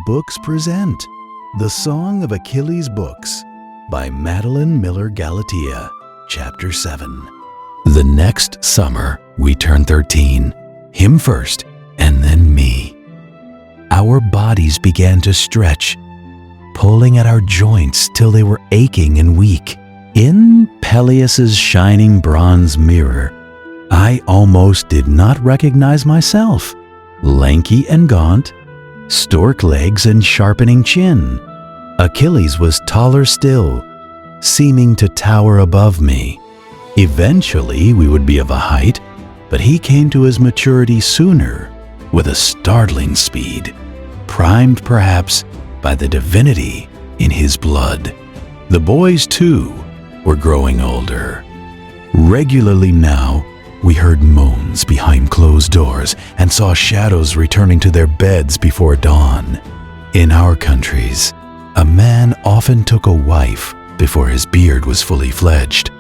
Books present The Song of Achilles Books by Madeline Miller Galatea, Chapter 7. The next summer, we turned 13, him first, and then me. Our bodies began to stretch, pulling at our joints till they were aching and weak. In Peleus's shining bronze mirror, I almost did not recognize myself. Lanky and gaunt, stork legs and sharpening chin, Achilles was taller still, seeming to tower above me. Eventually we would be of a height, but he came to his maturity sooner, with a startling speed, primed perhaps by the divinity in his blood. The boys, too, were growing older. Regularly now, we heard moans behind closed doors and saw shadows returning to their beds before dawn. In our countries, a man often took a wife before his beard was fully fledged.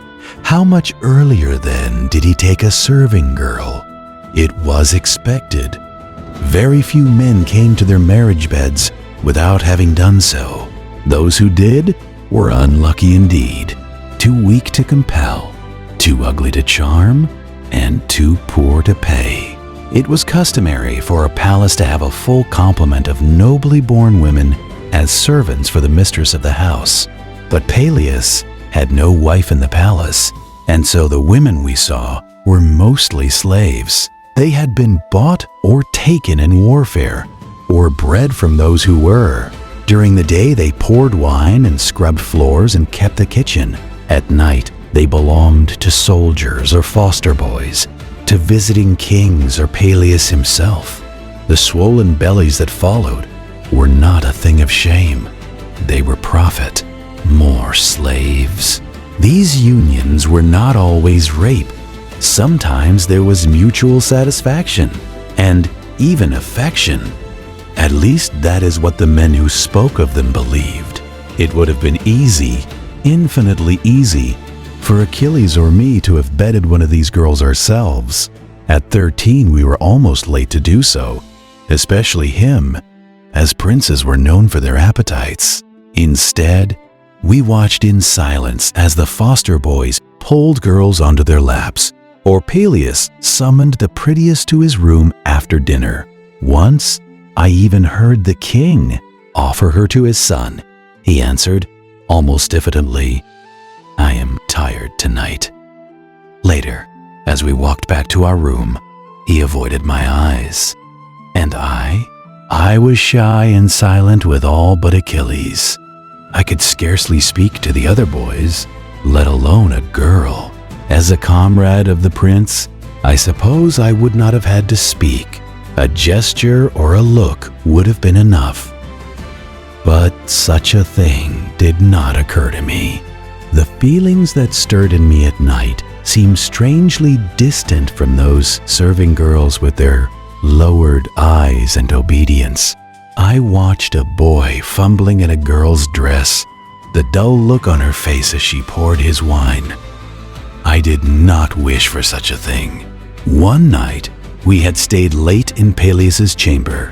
How much earlier then did he take a serving girl? It was expected. Very few men came to their marriage beds without having done so. Those who did were unlucky indeed, too weak to compel, too ugly to charm, and too poor to pay. It was customary for a palace to have a full complement of nobly born women as servants for the mistress of the house. But Peleus had no wife in the palace, and so the women we saw were mostly slaves. They had been bought or taken in warfare, or bred from those who were. During the day they poured wine and scrubbed floors and kept the kitchen. At night they belonged to soldiers or foster boys, to visiting kings or Peleus himself. The swollen bellies that followed were not a thing of shame. They were profit, more slaves. These unions were not always rape. Sometimes there was mutual satisfaction and even affection. At least that is what the men who spoke of them believed. It would have been easy, infinitely easy, for Achilles or me to have bedded one of these girls ourselves. At 13, we were almost late to do so, especially him, as princes were known for their appetites. Instead, we watched in silence as the foster boys pulled girls onto their laps, or Peleus summoned the prettiest to his room after dinner. Once, I even heard the king offer her to his son. He answered, almost diffidently, "I am tired tonight." Later, as we walked back to our room, he avoided my eyes. And I was shy and silent with all but Achilles. I could scarcely speak to the other boys, let alone a girl. As a comrade of the prince, I suppose I would not have had to speak. A gesture or a look would have been enough. But such a thing did not occur to me. The feelings that stirred in me at night seemed strangely distant from those serving girls with their lowered eyes and obedience. I watched a boy fumbling in a girl's dress, the dull look on her face as she poured his wine. I did not wish for such a thing. One night, we had stayed late in Peleus's chamber.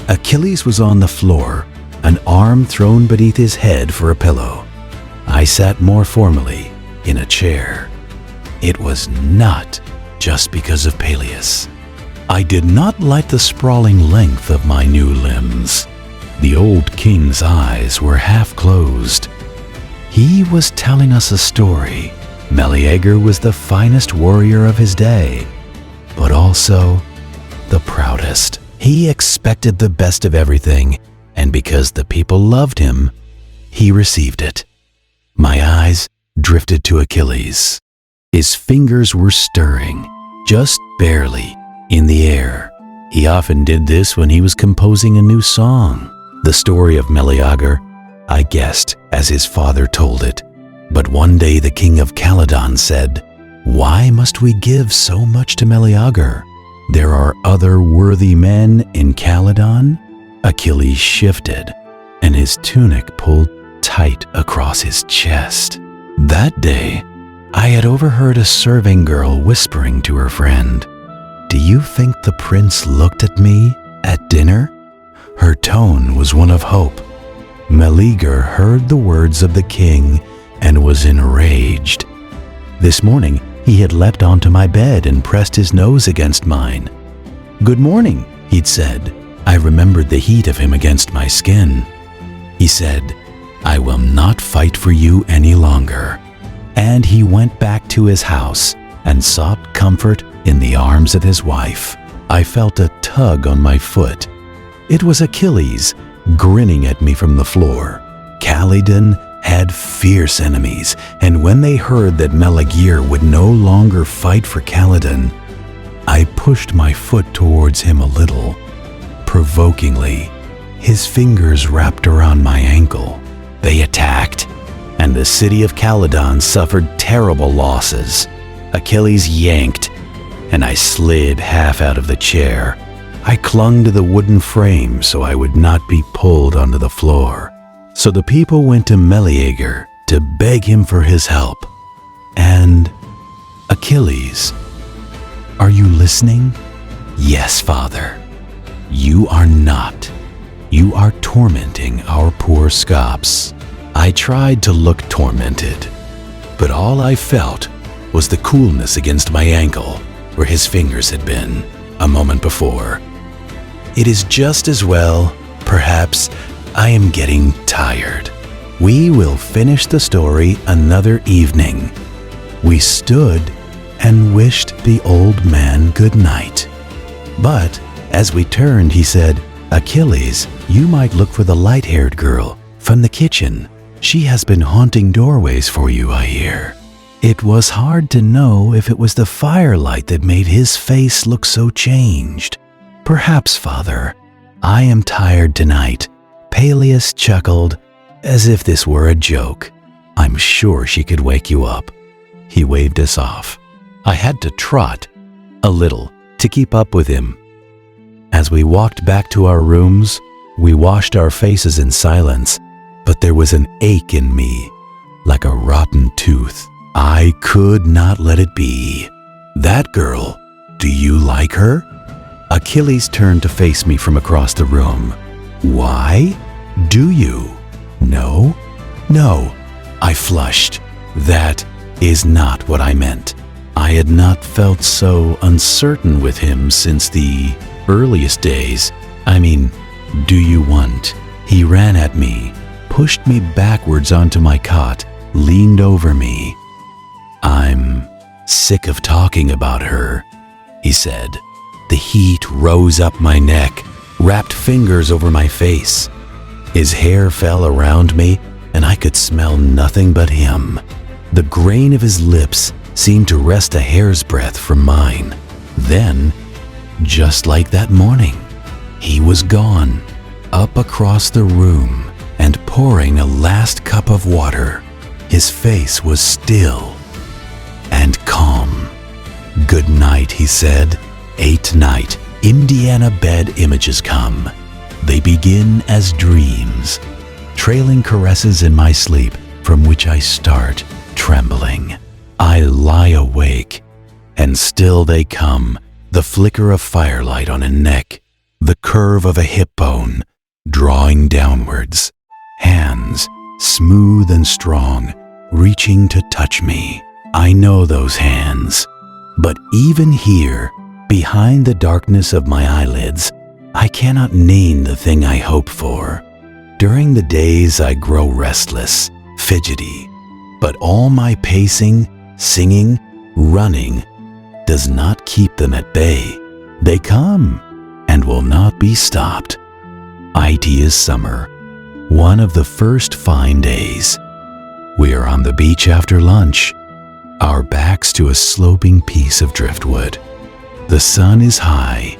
Achilles was on the floor, an arm thrown beneath his head for a pillow. I sat more formally in a chair. It was not just because of Peleus. I did not like the sprawling length of my new limbs. The old king's eyes were half closed. He was telling us a story. Meleager was the finest warrior of his day, but also the proudest. He expected the best of everything, and because the people loved him, he received it. My eyes drifted to Achilles. His fingers were stirring, just barely, in the air. He often did this when he was composing a new song. The story of Meleager, I guessed as his father told it. But one day the king of Calydon said, "Why must we give so much to Meleager? There are other worthy men in Calydon." Achilles shifted, and his tunic pulled tight across his chest. That day, I had overheard a serving girl whispering to her friend, "Do you think the prince looked at me at dinner?" Her tone was one of hope. Meleager heard the words of the king and was enraged. This morning, he had leapt onto my bed and pressed his nose against mine. "Good morning," he'd said. I remembered the heat of him against my skin. He said, "I will not fight for you any longer." And he went back to his house and sought comfort in the arms of his wife. I felt a tug on my foot. It was Achilles, grinning at me from the floor. Calydon had fierce enemies, and when they heard that Meleager would no longer fight for Calydon, I pushed my foot towards him a little. Provokingly, his fingers wrapped around my ankle. They attacked, and the city of Calydon suffered terrible losses. Achilles yanked, and I slid half out of the chair. I clung to the wooden frame so I would not be pulled onto the floor. So the people went to Meleager to beg him for his help. And, "Achilles, are you listening?" "Yes, Father." "You are not. You are tormenting our poor Scops." I tried to look tormented, but all I felt was the coolness against my ankle where his fingers had been a moment before. "It is just as well. Perhaps I am getting tired. We will finish the story another evening." We stood and wished the old man good night. But as we turned, he said, "Achilles, you might look for the light-haired girl from the kitchen. She has been haunting doorways for you, I hear." It was hard to know if it was the firelight that made his face look so changed. "Perhaps, Father. I am tired tonight." Peleus chuckled, as if this were a joke. "I'm sure she could wake you up." He waved us off. I had to trot a little to keep up with him. As we walked back to our rooms, we washed our faces in silence, but there was an ache in me, like a rotten tooth. I could not let it be. "That girl, do you like her?" Achilles turned to face me from across the room. "Why? Do you?" "No, no," I flushed. "That is not what I meant." I had not felt so uncertain with him since the earliest days. "I mean, do you want?" He ran at me, pushed me backwards onto my cot, leaned over me. "I'm sick of talking about her," he said. The heat rose up my neck, wrapped fingers over my face. His hair fell around me, and I could smell nothing but him. The grain of his lips seemed to rest a hair's breadth from mine. Then, just like that morning, he was gone, up across the room and pouring a last cup of water. His face was still and calm. "Good night," he said. "8 night, Indiana bed images come. They begin as dreams, trailing caresses in my sleep from which I start trembling. I lie awake, and still they come, the flicker of firelight on a neck, the curve of a hip bone, drawing downwards, hands, smooth and strong, reaching to touch me. I know those hands, but even here, behind the darkness of my eyelids, I cannot name the thing I hope for. During the days I grow restless, fidgety, but all my pacing, singing, running does not keep them at bay. They come and will not be stopped. It is summer, one of the first fine days. We are on the beach after lunch, our backs to a sloping piece of driftwood. The sun is high,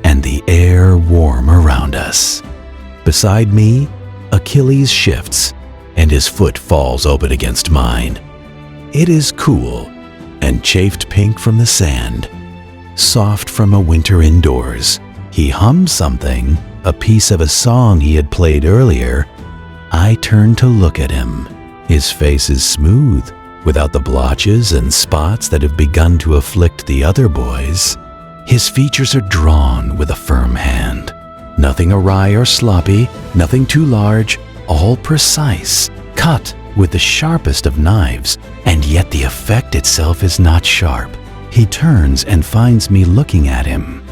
and the air warm around us. Beside me, Achilles shifts, and his foot falls open against mine. It is cool and chafed pink from the sand, soft from a winter indoors. He hums something, a piece of a song he had played earlier. I turn to look at him. His face is smooth, without the blotches and spots that have begun to afflict the other boys. His features are drawn with a firm hand. Nothing awry or sloppy, nothing too large, all precise, cut with the sharpest of knives, and yet the effect itself is not sharp. He turns and finds me looking at him.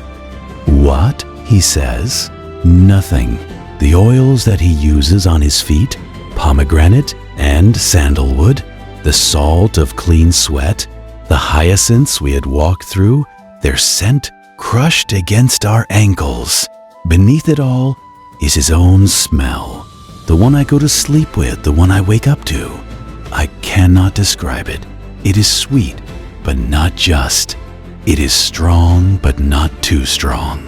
"What?" he says. "Nothing. The oils that he uses on his feet, pomegranate and sandalwood, the salt of clean sweat, the hyacinths we had walked through, their scent crushed against our ankles. Beneath it all is his own smell, the one I go to sleep with, the one I wake up to. I cannot describe it. It is sweet, but not just. It is strong, but not too strong.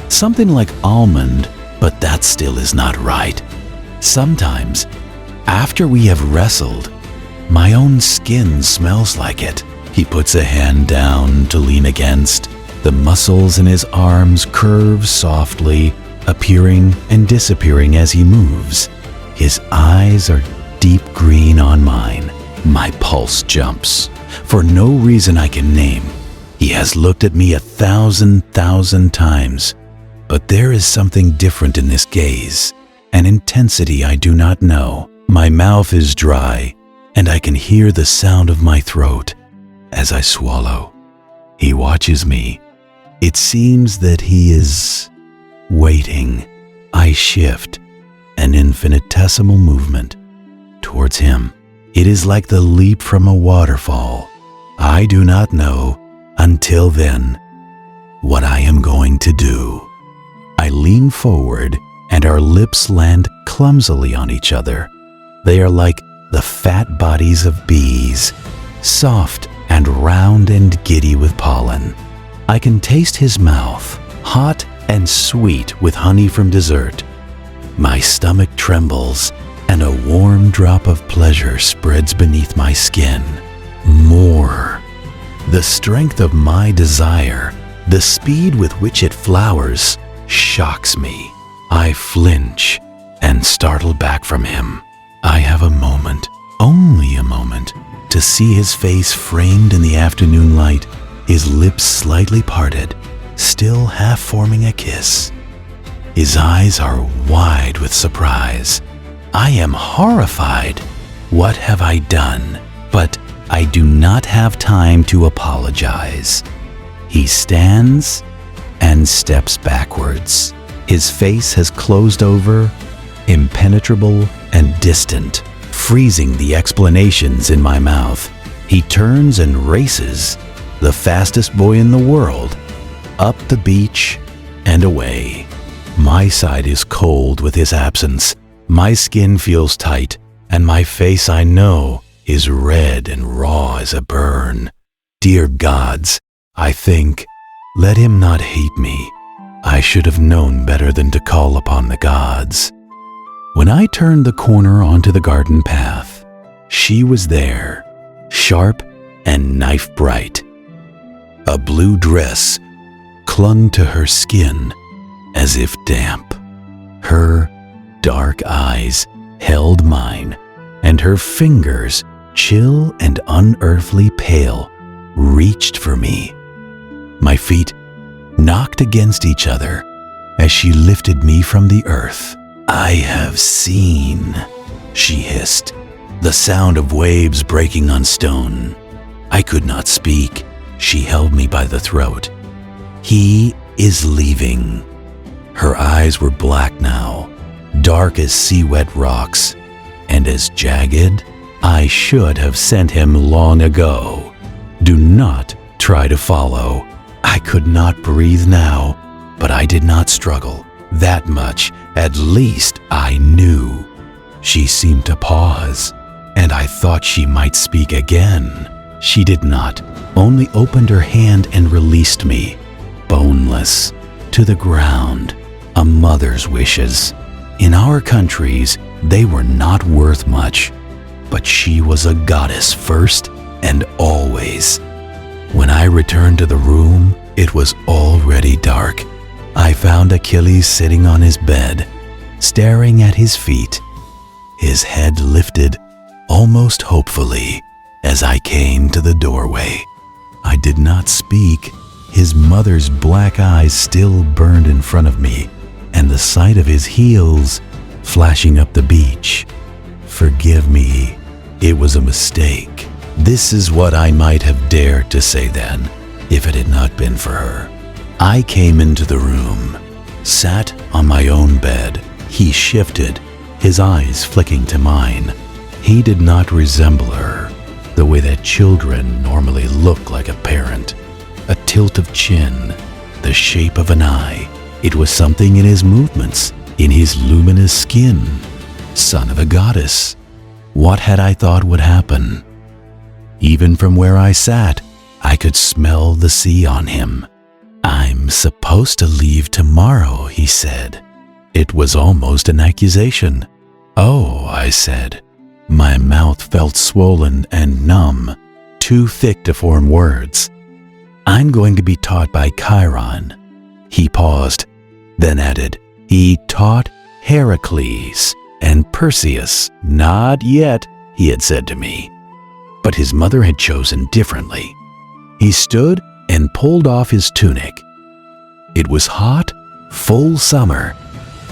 Something like almond, but that still is not right. Sometimes, after we have wrestled, my own skin smells like it." He puts a hand down to lean against. The muscles in his arms curve softly, appearing and disappearing as he moves. His eyes are deep green on mine. My pulse jumps. For no reason I can name. He has looked at me 1,000 times. But there is something different in this gaze, an intensity I do not know. My mouth is dry, and I can hear the sound of my throat as I swallow. He watches me. It seems that he is waiting. I shift, an infinitesimal movement, towards him. It is like the leap from a waterfall. I do not know, until then, what I am going to do. I lean forward, and our lips land clumsily on each other. They are like the fat bodies of bees, soft and round and giddy with pollen. I can taste his mouth, hot and sweet with honey from dessert. My stomach trembles, and a warm drop of pleasure spreads beneath my skin. More. The strength of my desire, the speed with which it flowers, shocks me. I flinch and startle back from him. I have a moment, only a moment, to see his face framed in the afternoon light, his lips slightly parted, still half forming a kiss. His eyes are wide with surprise. I am horrified. What have I done? But I do not have time to apologize. He stands and steps backwards. His face has closed over, impenetrable and distant, freezing the explanations in my mouth. He turns and races, the fastest boy in the world, up the beach and away. My side is cold with his absence. My skin feels tight, and my face, I know, is red and raw as a burn. Dear gods, I think, let him not hate me. I should have known better than to call upon the gods. When I turned the corner onto the garden path, she was there, sharp and knife bright. A blue dress clung to her skin as if damp. Her dark eyes held mine, and her fingers, chill and unearthly pale, reached for me. My feet knocked against each other as she lifted me from the earth. "I have seen," she hissed, the sound of waves breaking on stone. I could not speak. She held me by the throat. "He is leaving." Her eyes were black now, dark as sea-wet rocks, and as jagged. I should have sent him long ago. Do not try to follow. I could not breathe now, but I did not struggle. That much, at least, I knew. She seemed to pause, and I thought she might speak again. She did not, only opened her hand and released me, boneless, to the ground. A mother's wishes. In our countries, they were not worth much, but she was a goddess first and always. When I returned to the room, it was already dark. I found Achilles sitting on his bed, staring at his feet, his head lifted almost hopefully as I came to the doorway. I did not speak. His mother's black eyes still burned in front of me. and the sight of his heels flashing up the beach. Forgive me, it was a mistake. This is what I might have dared to say then, if it had not been for her. I came into the room, sat on my own bed. He shifted, his eyes flicking to mine. He did not resemble her, the way that children normally look like a parent. A tilt of chin, the shape of an eye. It was something in his movements, in his luminous skin. Son of a goddess. What had I thought would happen? Even from where I sat, I could smell the sea on him. "I'm supposed to leave tomorrow," he said. It was almost an accusation. "Oh," I said. My mouth felt swollen and numb, too thick to form words. "I'm going to be taught by Chiron." He paused, then added, "He taught Heracles and Perseus." "Not yet," he had said to me. But his mother had chosen differently. He stood and pulled off his tunic. It was hot, full summer,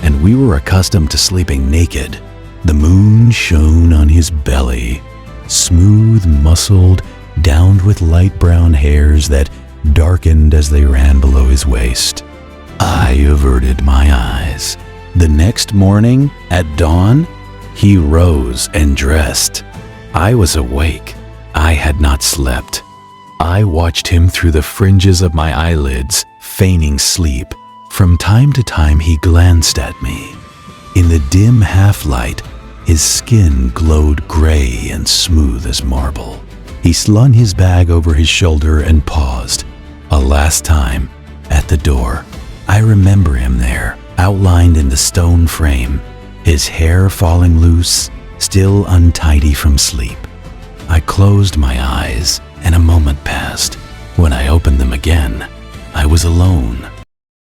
and we were accustomed to sleeping naked. The moon shone on his belly, smooth muscled, downed with light brown hairs that darkened as they ran below his waist. I averted my eyes. The next morning, at dawn, he rose and dressed. I was awake. I had not slept. I watched him through the fringes of my eyelids, feigning sleep. From time to time he glanced at me. In the dim half-light, his skin glowed gray and smooth as marble. He slung his bag over his shoulder and paused, a last time, at the door. I remember him there, outlined in the stone frame, his hair falling loose, still untidy from sleep. I closed my eyes, and a moment passed. When I opened them again, I was alone.